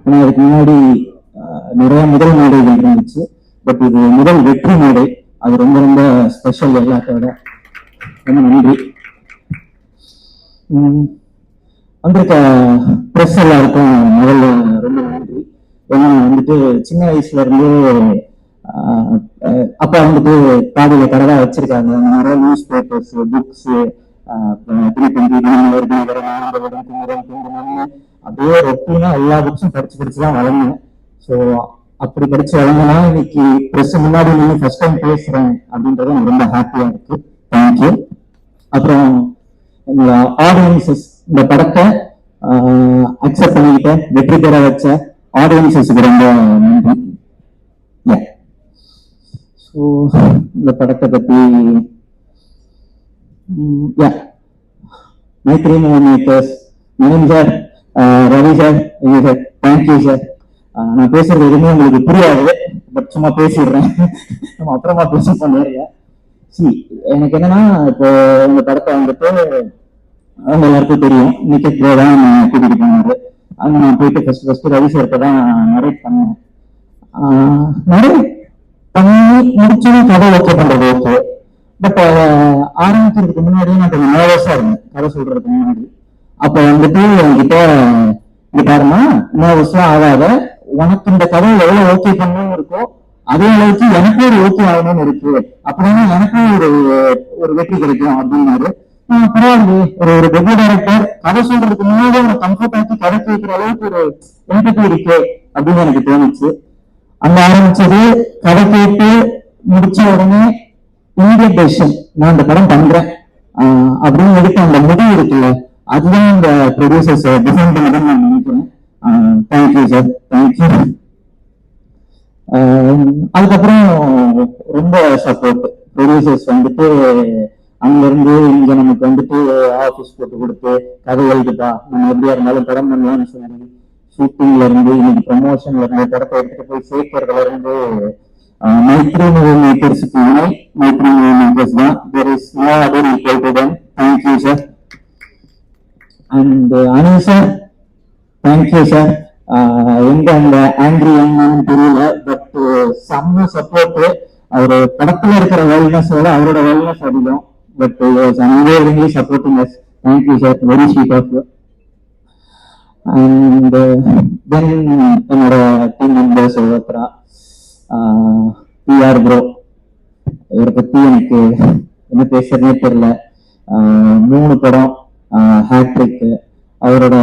ஏன்னா அதுக்கு முன்னாடி நிறைய முதல் மேடைகள் இருந்துச்சு. பட் இது முதல் வெற்றி மேடை. அது ரொம்ப ரொம்ப ஸ்பெஷல். எல்லாத்தோட ரொம்ப நன்றி. வந்திருக்க ப்ரெஸ் எல்லாருக்கும் முதல்ல ரொம்ப நன்றி. ஏன்னா வந்துட்டு சின்ன வயசுல இருந்து அப்பா வந்துட்டு காதில கடதா வச்சிருக்காங்க. நிறைய நியூஸ் பேப்பர்ஸ், புக்ஸ், அப்படியே ரொட்டீனா எல்லா புக்ஸும் படிச்சு படிச்சுதான் வளர்ந்தேன். ஸோ அப்படி படிச்சு வளர்ந்தனா இன்னைக்கு ப்ரெஸ் முன்னாடி நீங்க ஃபர்ஸ்ட் டைம் பேசுறேன் அப்படின்றது எனக்கு ரொம்ப ஹாப்பியா இருக்கு. தேங்க்யூ. அப்புறம் என்னோட ஆடியன்சஸ், இந்த படத்தை அக்செப்ட் பண்ணிக்கிட்ட வெற்றி பெற வச்ச ஆடியன்சஸ்க்கு ரொம்ப நன்றி. ஸோ இந்த படத்தை பத்தி மைத்ரி மூவி மேக்கர்ஸ், மணின் sir, Ravi sir, sir, thank you sir. நான் பேசுறது எதுவுமே உங்களுக்கு புரியாது, பட் சும்மா பேசிடுறேன். நம்ம அப்புறமா பேச நேரில். எனக்கு என்னன்னா, இப்போ இந்த படத்தை வந்துட்டு அவங்க எல்லாருக்கும் தெரியும். நிக்கெட் ப்ரோ தான் கூட்டிட்டு போனாரு. அங்க நான் போயிட்டு ஃபர்ஸ்ட் ரவி சார்கிட்ட தான் நரேட் பண்ணேன். நரேட் பண்ணி முடிச்சும் கதை ஓகே பண்றது ஓகே. பட் ஆரம்பிக்கிறதுக்கு முன்னாடியே நான் கொஞ்சம் நர்வஸா இருந்தேன் கதை சொல்றதுக்கு முன்னாடி. அப்ப வந்துட்டு என்கிட்ட இங்க பாருமா, நர்வஸ்லாம் ஆகாத, உனக்கு இந்த கதை எவ்வளவு ஓகே பண்ணணும்னு இருக்கோ அதே அளவுக்கு எனக்கு ஒரு ஓகே ஆகணும்னு இருக்கு, அப்படின்னா எனக்கும் ஒரு வெற்றி கிடைக்கும் அப்படின்னாரு. பரவாயில்லையே, ஒரு டெபி டைரக்டர் கதை சொல்றதுக்கு முன்னாடி ஒரு கம்ஃபர்ட் ஆக்கி கதை கேட்கிற அளவுக்கு ஒரு எம்பத்தி இருக்கு அப்படின்னு எனக்கு தோணுச்சு. அங்க ஆரம்பிச்சது கதை கேட்டு முடிச்ச உடனே இந்தியன் டெசிஷன், நான் இந்த படம் பண்றேன் அப்படின்னு எடுத்து அந்த முடிவு இருக்குல்ல, அதுதான் இந்த ப்ரொடியூசர்ஸ் டிசைன் பண்ணதான் நான் நினைக்கிறேன். Thank you sir, thank you. அதுக்கப்புறம் ரொம்ப சப்போர்ட். ப்ரொடியூசர்ஸ் வந்துட்டு அங்க இருந்து இங்க நமக்கு வந்துட்டு ஆஃபீஸ் போட்டு கொடுத்து கதை எழுதுப்பா, நம்ம எப்படியா இருந்தாலும் படம் பண்ணலாம்னு சொல்லி ஷூட்டிங்ல இருந்து இன்னைக்கு ப்ரமோஷன்ல இருந்து படத்தை எடுத்துட்டு போய் சேர்க்கறதுல இருந்து மைத்ரி மூவி மேக்கர்ஸுக்கு இணை மைத்ரி மூவி மேக்கர்ஸ் தான். There is no other equal to them. Thank you sir. And Anil sir, thank you sir. எங்க அந்த ஆங்கிரி என்னன்னு தெரியல, பட் செம்ம சப்போர்ட். அவரு படத்துல இருக்கிற வெல்னஸோட அவரோட வெல்னஸ் அதிகம். But unwaveringly supporting us. Thank you sir, very sweet of you. And then என்னோட டீம் மெம்பர்ஸ் ஒவ்வொருத்தரா, பிஆர் ப்ரோ, இவரை பத்தி எனக்கு என்ன பேசுறதே தெரியல. 3 படம் ஹேட்ரிக். அவரோட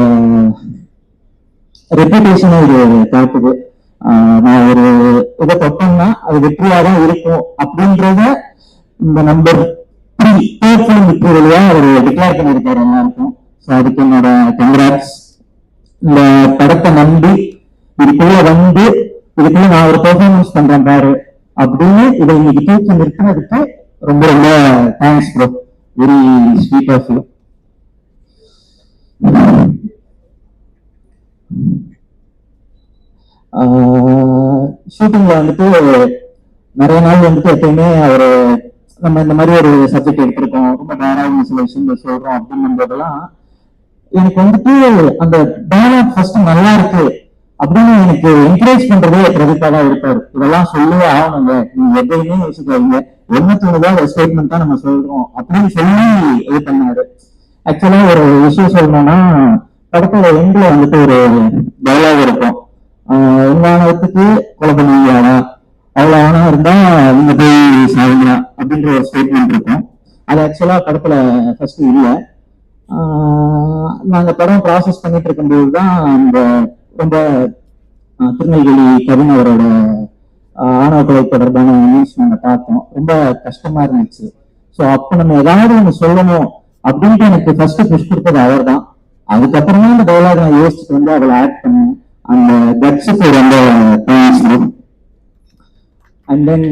ரெப்யூட்டேஷன் ஒரு காட்டுது. நான் ஒரு இதை தொட்டோம்னா அது வெற்றியா தான் இருக்கும் அப்படின்றத இந்த நம்பர் 3 வெற்றி வழியா அவர் டிக்ளேர் பண்ணியிருக்காரு எல்லாருக்கும். ஸோ அதுக்கு என்னோட கங்க்ராட்ஸ். இந்த படத்தை நம்பி இதுக்குள்ள வந்து இதுக்குள்ள நான் ஒரு பெர்ஃபார்மன்ஸ் பண்றேன் பாரு அப்படின்னு இதை இன்னைக்கு தூக்கி நிறுத்தினதுக்கு ரொம்ப ரொம்ப thanks bro. Very sweet of you. ஷூட்டிங்ல வந்துட்டு நிறைய நாள் வந்துட்டு எப்பயுமே ஒரு நம்ம இந்த மாதிரி ஒரு சப்ஜெக்ட் எடுத்திருக்கோம், ரொம்ப டயராக சில விஷயங்கள் சொல்றோம் அப்படின்னும் போதெல்லாம் எனக்கு வந்துட்டு அந்த டயலாக் ஃபர்ஸ்ட் நல்லா இருக்கு அப்படின்னு எனக்கு என்கரேஜ் பண்றதே பிரதீபா தான் இருப்பாரு. இதெல்லாம் சொல்லவே ஆகணுங்க, நீங்க எதையுமே யோசிக்காதீங்க, என்ன தோணுதோ ஒரு ஸ்டேட்மெண்ட் தான் நம்ம சொல்றோம் அப்படின்னு சொல்லி இது பண்ணாரு. ஆக்சுவலா ஒரு விஷயம் சொல்லணும்னா, படத்தோட எண்ட்ல வந்துட்டு ஒரு டயலாக் இருக்கும், உங்க ஆணவத்துக்கு கொலை பண்ணுவீங்களா, அவ்வளவு ஆணவம் இருந்தா நீங்க போய் சாகுங்க அப்படின்ற ஒரு ஸ்டேட்மெண்ட் இருக்கும். அது ஆக்சுவலா படத்துல ஃபர்ஸ்ட் இல்ல. நாங்க படம் ப்ராசஸ் பண்ணிட்டு இருக்கும்போது தான் இந்த ரொம்ப திருநெல்வேலி கவின் அவரோட ஆணவ கொலை தொடர்பான நியூஸ் நாங்க பார்த்தோம். ரொம்ப கஷ்டமா இருந்துச்சு. ஸோ அப்ப நம்ம ஏதாவது ஒண்ணு சொல்லணும் அப்படின்ட்டு எனக்கு ஃபர்ஸ்ட் புஷ் கொடுத்தது அவர் தான். அதுக்கப்புறமா இந்த டயலாக் நான் யோசிச்சுட்டு வந்து அதில் ஆட் பண்ணேன். அந்த கட்ஸுக்கு ரொம்ப thanks. And then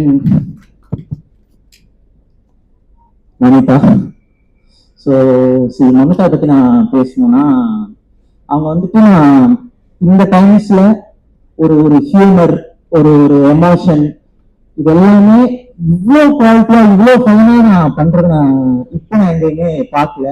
Mamitha. So Mamitha பத்தி நான் பேசணும்னா, அவங்க வந்துட்டு நான் இந்த டைம்ஸ்ல ஒரு ஹியூமர், ஒரு எமோஷன், இது எல்லாமே இவ்வளோ குவாலிட்டியா இவ்வளோ ஃபைனா நான் பண்றது நான் இப்போ நான் எங்கேயுமே பார்க்கல.